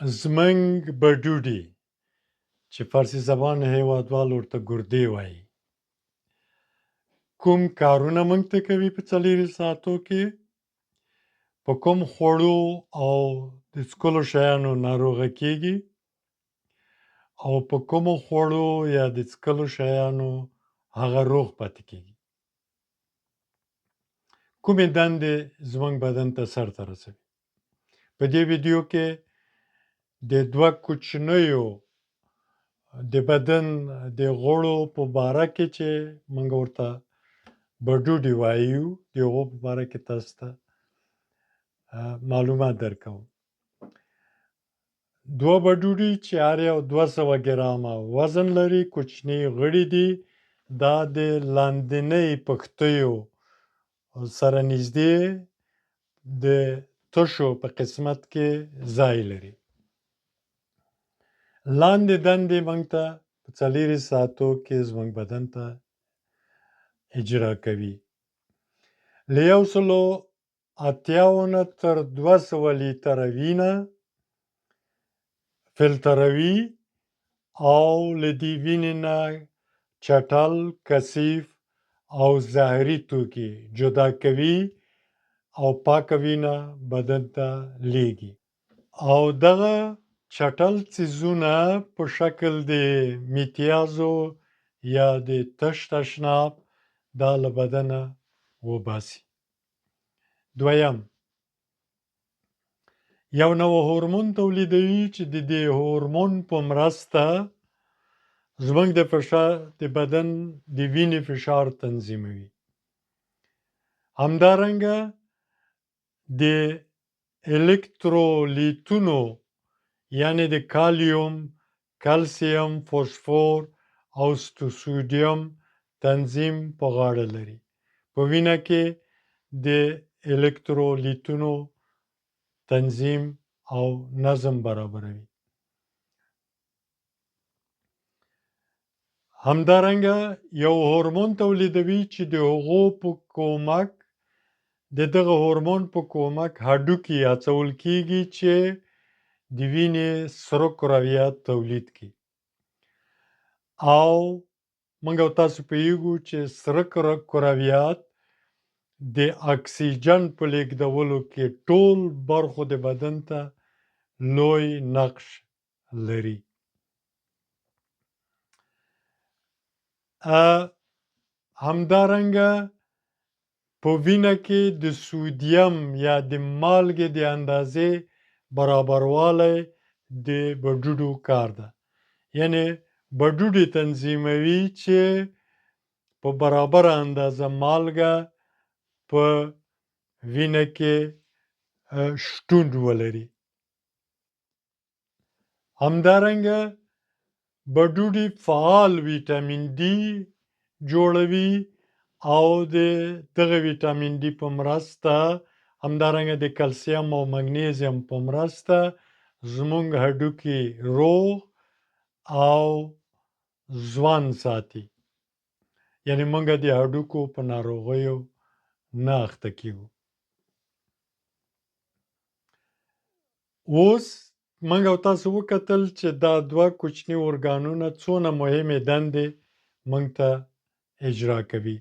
زموږ بډوډي چې فارسي زبان هېوادوال ورته ګردې وایي کوم کارونه موږ ته کوي په 4 ساعتو کې په کوم خوړو او د څښلو شیانو ناروغه کېږي او په کومو خوړو یا د څښلو شیانو هغه روغ پاتې کېږي کومې دندې زموږ بدن ته سرته رسوي په دې ویډیو کې د 2 کوچنیو د بدن د غړو په باره کې چې موږ ورته بډوډي وایو د هغو په باره کې تاسو ته معلومات درکوم 2 بډوډي چې هر یو 200 ګرامه وزن لري کوچني غړي دي دا د لاندنۍ پښتیو سره نږدې د تشو په قسمت کې ځای لري لاندې دندې موږ ته په 4 ساعتو کې زموږ بدن ته اجرا کوي له 180 نه تر 200 لیتره وینه فلټروي او له دې وینې نه چټل کثیف او زهري توکي جدا کوي او پاکه وینه بدن ته لیږي او دغه چټل څیزونه په شکل د میتیازو یا د تش تشناب دا له بدنه وباسي دویم یو نوع هورمون تولیدوي چې د دې هورمون په مرسته زموږ د بدن د وینې فشار تنظیموي همدارنګه د الکترولیتونو یعنی د کالیوم کلسیم فوسفور او سوډیم تنظیم په غاړه لري په وینه کې د الکترولیتونو تنظیم او نظم برابروي همدارنګه یو هورمون تولیدوي چې د هغو په کومک دغه هورمون په کومک هډوکي هڅول کیږي چې د وینې سره کرویات تولید کړي او موږ تاسو پوهیږو چې سره کرویات د اکسیجن په لیږدولو کې ټول برخو د بدن ته لوی نقش لري همدارنګه په وینه کې د سودیم یا د مالګې د اندازې برابروالی د بډوډو کار ده یعنی بډوډي تنظیموي چې په برابر اندازه مالګه په وینه کې شتون ولري همدارنګه بډوډي فعال ویټامین ډي جوړوي او د دغه ویټامین ډي په مرسته همدارنګه د کلسیم او مګنیزیم په مرسته زموږ هډوکي روغ او ځوان ساتي یعنی موږ د هډوکو په ناروغیو نه اخته کیږو اوس موږ تاسو وکتل چې دا 2 کوچني ارګانونه څونه مهمه دندې موږ ته اجرا کوي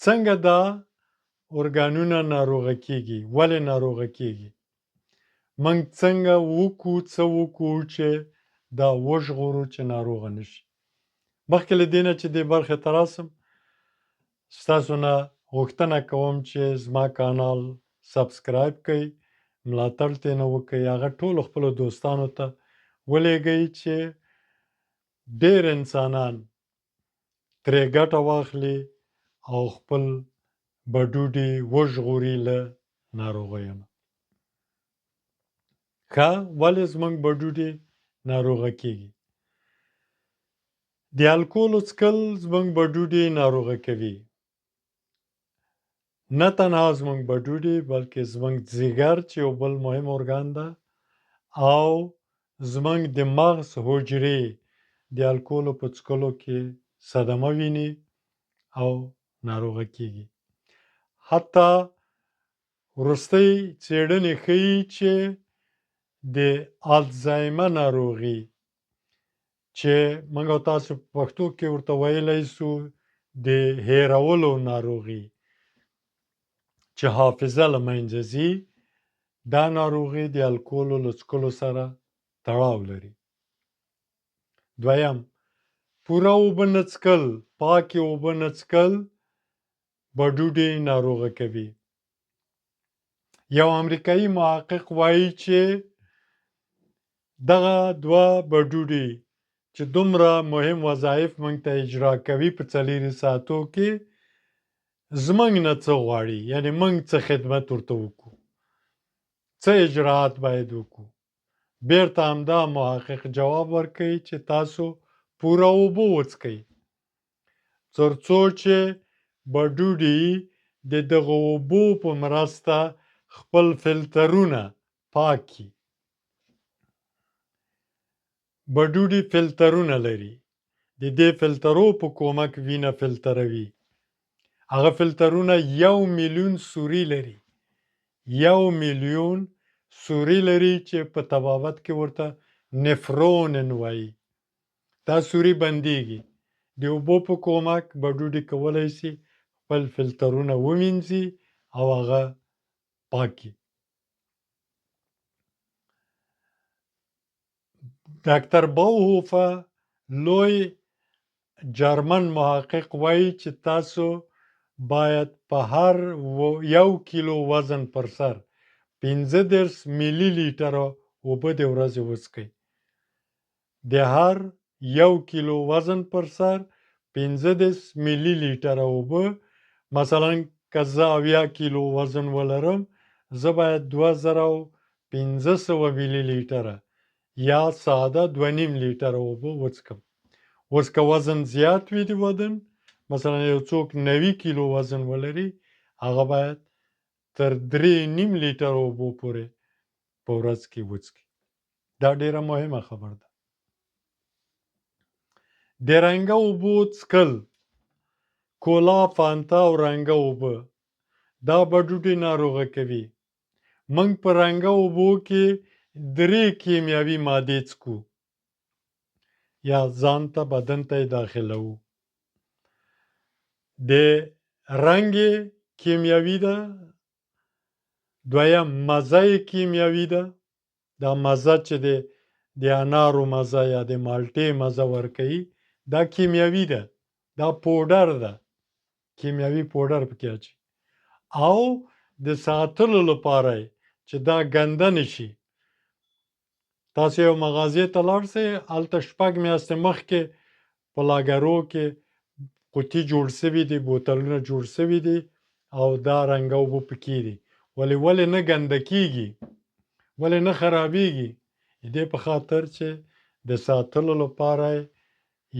څنګه دا ارګانونه ناروغه کیږي ولې ناروغه کیږي موږ څنګه وکړو چې دا وژغورو چې ناروغه نشي مخکې له دې نه چې دې برخې ته راسم ستاسو نه غوښتنه کوم چې زما کانال سبسکرایب کړئ ملاتړ ترې وکړئ هغه ټولو خپلو دوستانو ته ولېږئ چې ډېر انسانان ترې ګټه واخلي او خپل بډوډي وژغوري له ناروغیو نه ښه ولې زموږ بډوډي ناروغه کیږي د الکولو څښل زموږ بډوډي ناروغه کوي نه تنها زموږ بډوډي بلکې زموږ ځیګر چې یو بل مهم ارګان ده او زموږ د مغز حجرې د الکولو په څښلو کې صدمه ویني او ناروغه کیږي حتی وروستۍ څېړنې ښیي چې د الزایمر ناروغي چې موږ او تاسو په پښتو کې ورته ویلی سو د هیرولو ناروغي چې حافظه له منځه ځي، دا ناروغي د الکولو له څښلو سره تړاو لري. دویم، پوره اوبه نه څښل، پاکې اوبه نه څښل بډوډې ناروغه کوي. یو امریکایي محقق وایي چې دغه دوه بډوډې چې دومره مهم وظایف موږ ته اجرا کوي په 4 ساعتو کې، زموږ نه څه غواړي، یعنې موږ څه خدمت ورته وکړو، څه اجراات باید وکړو. بیرته همدا محقق جواب ورکوي چې تاسو پوره اوبه وڅښئ، تر څو چې بډوډې د دغه اوبو په مرسته خپل فلټرونه پاک کړي. بډوډې فلټرونه لري، د دې فلټرو په کومک وینه فلټروي. هغه فلټرونه 1 میلیون سوري لري، 1 میلیون سوري لري چې په طبابت کې ورته نفرون وایي. دا سوري بندېږي، د اوبو په کومک بډوډې کولی شي خپل فلټرونه ووینځي او هغه پاک کړي. ډاکټر باوهوفه لوی جرمن محقق وایي چې تاسو باید په هر 1 کیلو وزن پر سر 15 میلی لیټره اوبه د ورځې وڅښئ. د هر 1 کیلو وزن پر سر 15 میلی لیټره اوبه. مثلا که زه 80 کیلو وزن ولرم، زه باید 2500 میلی لیټره یا ساده 2.5 لیټره اوبه وڅښم. اوس که وزن زیات وي د بدن، مثلا یو څوک 90 کیلو وزن ولري، هغه باید تر 3.5 لیټره اوبو پورې په ورځ کې وڅښي. دا ډیره مهمه خبره ده. د رنګه اوبو څښل، کولا، فانتا او رنګه اوبه، دا بډوډې ناروغه کوي. موږ په رنګه اوبو کې 3 کیمیاوي مادې څښو یا ځان ته بدن ته یې داخلوو. د رنګ کیمیاوي ده، دویم مزه کیمیاوي ده. دا مزه چې د انارو مزه یا د مالټې مزه ورکوي، دا کیمیاوي ده، دا پوډر ده، کیمیاوي پوډر پکې اچي. او د ساتلو لپاره چې دا ګنده نشي، تاسو یو مغازې ته لاړ شئ، هلته 6 میاشتې مخکې په لاګرو کې قوطي جوړ شوي دي، بوتلونه جوړ شوي دي او دا رنګه اوبه پکې دي. ولې نه ګنده کیږي، ولې نه خرابیږي؟ دې په خاطر چې د ساتلو لپاره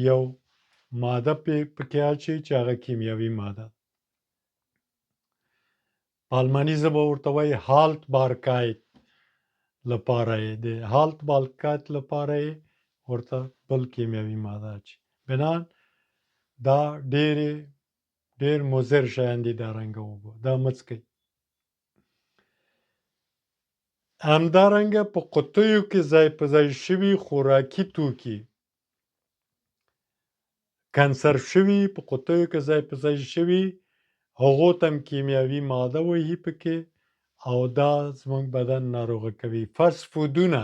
یو ماده پکې اچي چې هغه کیمیاوي ماده. په الماني ژبه ورته وایي هالت بارکایت لپاره یې، د هالت بارکایت لپاره یې ورته بل کیمیاوي ماده اچي. بنان دا ډېر مضر شیان دي دا رنګه اوبه، دا مه څښئ. همدارنګه په قطیو کې ځای په ځای شوي خوراکي توکي، کنسرف شوي، په قطیو کې ځای په ځای شوي، هغو ته هم کیمیاوي ماده وهي پکې او دا زموږ بدن ناروغه کوي. فاسټ فودونه،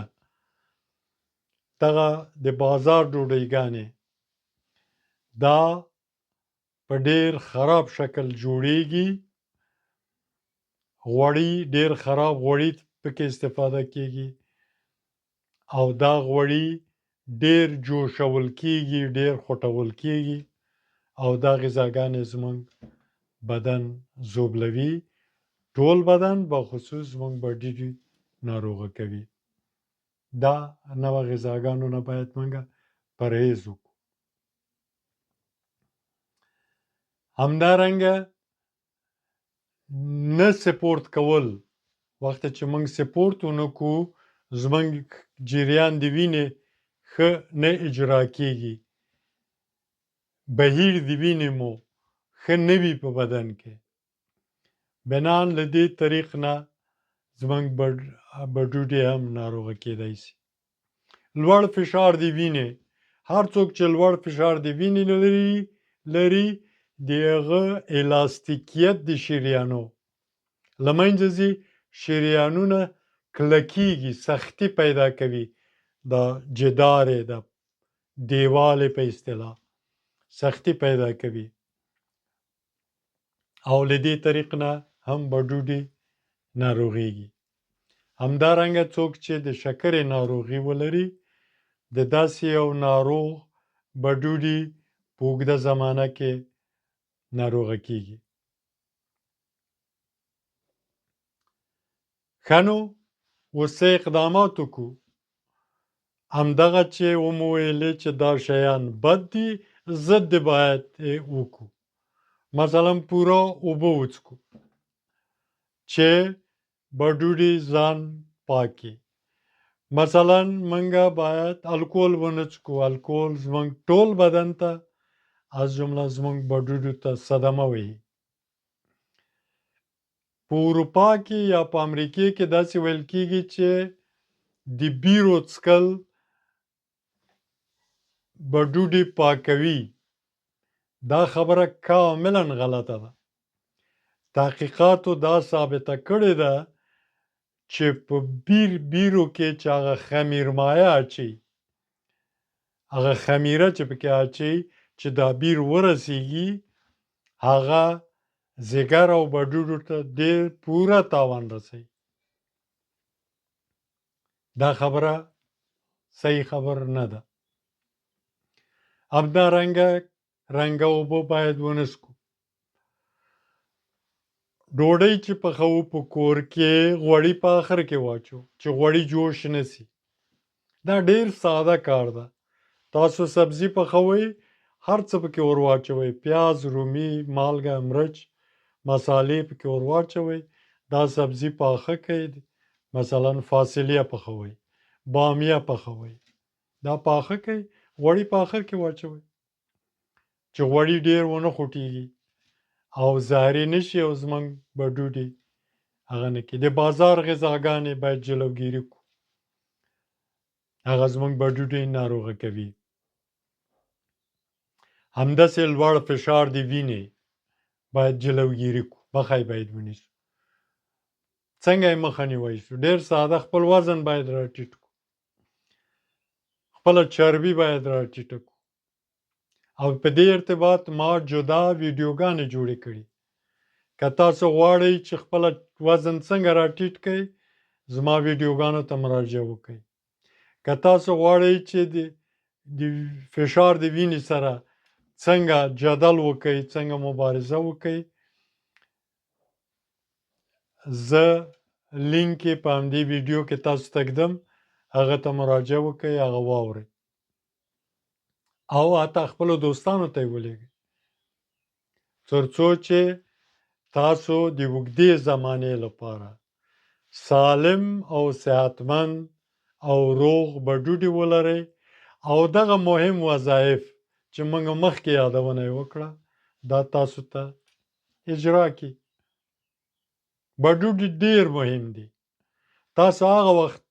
دغه د بازار ډوډۍ دا په ډېر خراب شکل جوړیږي. غوړي، ډېر خراب غوړي پکې استفاده کیږي او دا غوړي ډېر جوشول کیږي، ډېر خوټول کیږي او دا غذاګانې زموږ بدن ژوبلوي، ټول بدن بخصوص زموږ بډې ناروغه کوي. دا نوع غذاګانو نه باید موږ پرهیز وکړو. همدارنګه نه سپورت کول، وخت چې موږ سپورت ونه کړو، زموږ جریان د وینې ښه نه اجرا کیږي، بهیر د وینې مو ښه نه وي په بدن کې. بنان له دې طریق نه زموږ بډوډې هم ناروغه کېدای شي. لوړ فشار د وینې، هر څوک چې لوړ فشار د وینې لري د هغه الاستیکیت د شریانو له منځه ځي، شریانونه کلکېږي، سختي پیدا کوي، دا جدارې د دیوالې په اصطلاح سختي پیدا کوي او له دې طریق نه هم بډوډي ناروغېږي. همدارنګه څوک چې د شکرې ناروغي ولري د داسې یو ناروغ بډوډي په اوږده زمانه کې ناروغه کېږي. ښه نو اوس څه اقدامات وکړو؟ همدغه چې ومو ویلې چې دا شیان بد دي، ضد باید وکړو. مثلا پوره اوبه وڅښو چې بډوډي ځان پاکي. مثلا منګه باید الکول ونه څښو. الکول زموږ ټول بدن ته از جمله زموږ بډوډو ته صدمه وهي. په اروپا کې یا په امریکې کې داسې ویل کېږي چې د بیرو څښل بډوډي پاکوي. دا خبره کاملا غلطه ده. تحقیقاتو دا ثابته کړې ده چې په بیرو کې چې هغه خمیرمایه اچوي، هغه خمیره چې پکې اچوي چې دا بیر ورسیږي، هغه ځیګر او بډوډو ته ډېر پوره تاوان رسوي. دا خبره صحیح خبر نه ده. همدارنګه رنګه اوبه باید ونه څښو. ډوډۍ چې پخوو په کور کې غوړي په آخر کې واچو چې غوړي جوش نه سي. دا ډېر ساده کار ده. تاسو سبزي پخوئ، هر څه پکې ور واچوئ، پیاز، رومي، مالګه، مرچ، مسالې پکې ور واچوئ. دا سبزي پاخه کړئ. مثلا فاصلیه پخوئ، بامیه پخوئ، دا پاخه کړئ، غوړي په آخر کې واچوئ چې غوړي ډېر ونه خوټېږي او زهري نه شي او زموږ بډوډي هغه نه کړي. د بازار غذاګانې باید جلوګیري کړو، هغه زموږ بډوډي ناروغه کوي. همداسې لوړ فشار د وینې باید جلوګیري کړو، مخه یې باید ونیسو. څنګه یې مخه نیوی شو؟ ډېر ساده، خپل وزن باید راټیټ کړو، خپله چربي باید راټیټه کړو. او په دې ارتباط ما جدا ویډیوګانې جوړې کړي. که تاسو غواړئ چې خپله وزن څنګه راټیټ کړئ، زما ویډیوګانو ته مراجعه وکړئ. که تاسو غواړئ چې د فشار د وینې سره څنګه جدل وکړئ، څنګه مبارزه وکړئ، زه لینک یې په همدې ویډیو کې تاسو ته ږدم، هغه ته مراجعه وکړئ، هغه واورئ او حتی خپلو دوستانو ته یې ولېږئ، تر څو چې تاسو د اوږدې زمانې لپاره سالم او صحتمند او روغ بډوډي ولرئ او دغه مهم وظایف چې موږ مخکې یادونه یې وکړه دا تاسو ته اجرا کړي. بډوډي ډېر مهم دی. تاسو هغه وخت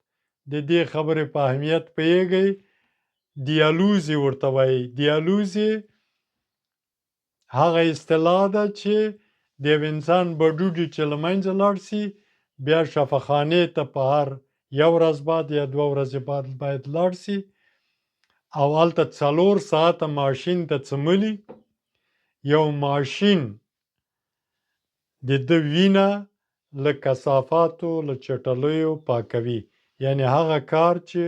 د دې خبرې په اهمیت پوهیږئ. دیالوزي ورته وایي. دیالوزي هغه اصطلاح ده چې د یو انسان بډوډي چې له منځه لاړ سي، بیا شفاخانې ته په هر یو ورځ بعد یا 2 ورځې بعد باید لاړ سي او هلته 4 ساعته ماشین ته څملي. یو ماشین د ده وینه له کثافاتو، له چټلیو پاکوي. یعنې هغه کار چې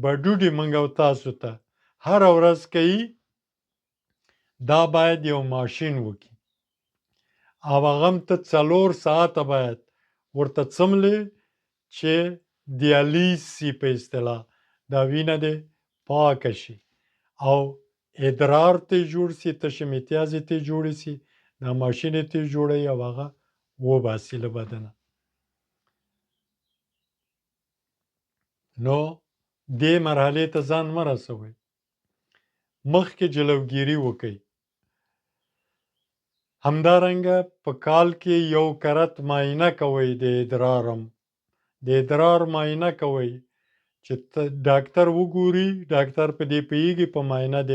بډوډي موږ او تاسو ته هره ورځ کوي، دا باید یو ماشین وکړي او هغه هم ته 4 ساعته باید ورته څملې چې دیالیز سي په اصطلاح، دا وینه دې پاکه شي او ادرار ته جوړ سي، تشې متیازې ته جوړې سي، دا ماشین یې ته جوړوي او هغه وباسي له بدنه. نو دې مرحلې ته ځان مه رسوئ، مخکې جلوګیري وکړئ. همدارنګه په کال کې 1 کرت معاینه کوئ د ادرار هم د ادرار معاینه کوئ چې ډاکټر وګوري. ډاکټر په دې پوهېږي په معاینه د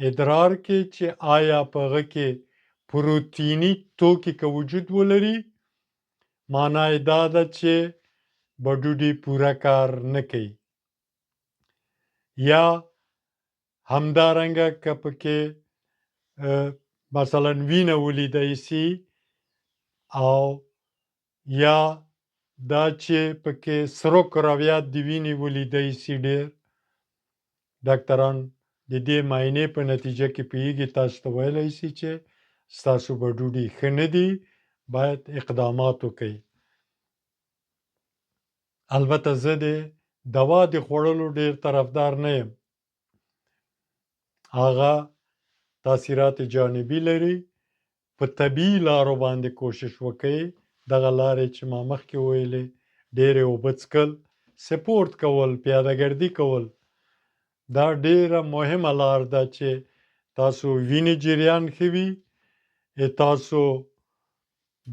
ادرار کې چې آیا په هغه کې پروتیني توکي که وجود ولري، معنا یې دا ده چې بډوډي پوره کار نه کوي. یا همدارنګه که پکې مثلا وینه ولیدی سي او یا دا چې پکې سرو کرویات د وینې ولیدی سي ډېر، ډاکټران د دې معاینې په نتیجه کې پوهېږي، تاسو ته ویلی سي چې ستاسو بډوډي ښه نه دي، باید اقدامات وکړئ. البته زه د دوا د خوړلو ډېر طرفدار نه یم. هغه تاثیرات جانبي لري. په طبیعي لارو باندې کوشش وکړئ. دغه لارې چې ما مخکې ویلې، ډېرې اوبه څښل، سپورت کول، پیاده ګردي کول، دا ډېره مهمه لار ده چې تاسو وینې جریان ښه وي، تاسو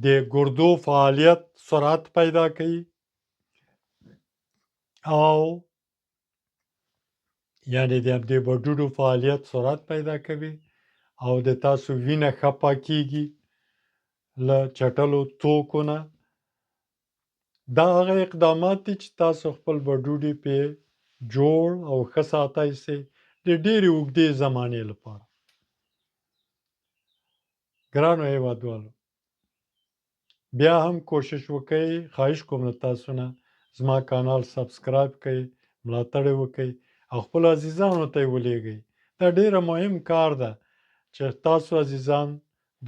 د ګردو فعالیت سرعت پیدا کوي او یعنې د بډوډو فعالیت سرعت پیدا کوي او د تاسو وینه ښه پاکیږي له چټلو توکو نه. دا هغه اقدامات دي چې تاسو خپل بډوډي پې جوړ او ښه ساتای سئ د ډېرې اوږدې زمانې لپاره. ګرانو هیوادوالو، بیا هم کوشش وکړئ، خواهش کوم له تاسو نه، زما کانال سبسکرایب کړئ، ملاتړ یې وکړئ او خپلو عزیزانو ته یې ولېږئ. دا ډېره مهم کار ده چې تاسو عزیزان،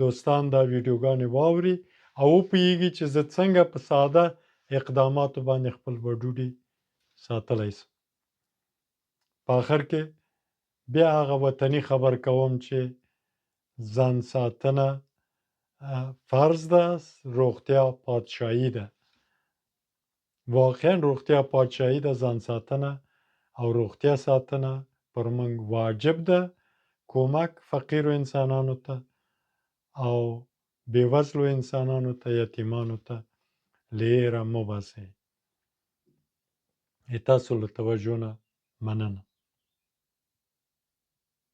دوستان دا ویډیوګانې واوري او وپوهېږي چې زه څنګه په ساده اقداماتو باندې خپل بډوډي ساتلی سم. په آخر کې بیا هغه وطني خبر کوم چې ځان ساتنه فرض ده، روغتیا پادشاهي ده. واقعا روغتیا پادشاهي ده، ځان ساتنه او روغتیا ساتنه پر موږ واجب ده. کمک فقیرو انسانانو ته او بېوزلو انسانانو ته، یتیمانو ته لیره مه باسئ. تاسو له توجه نه مننه.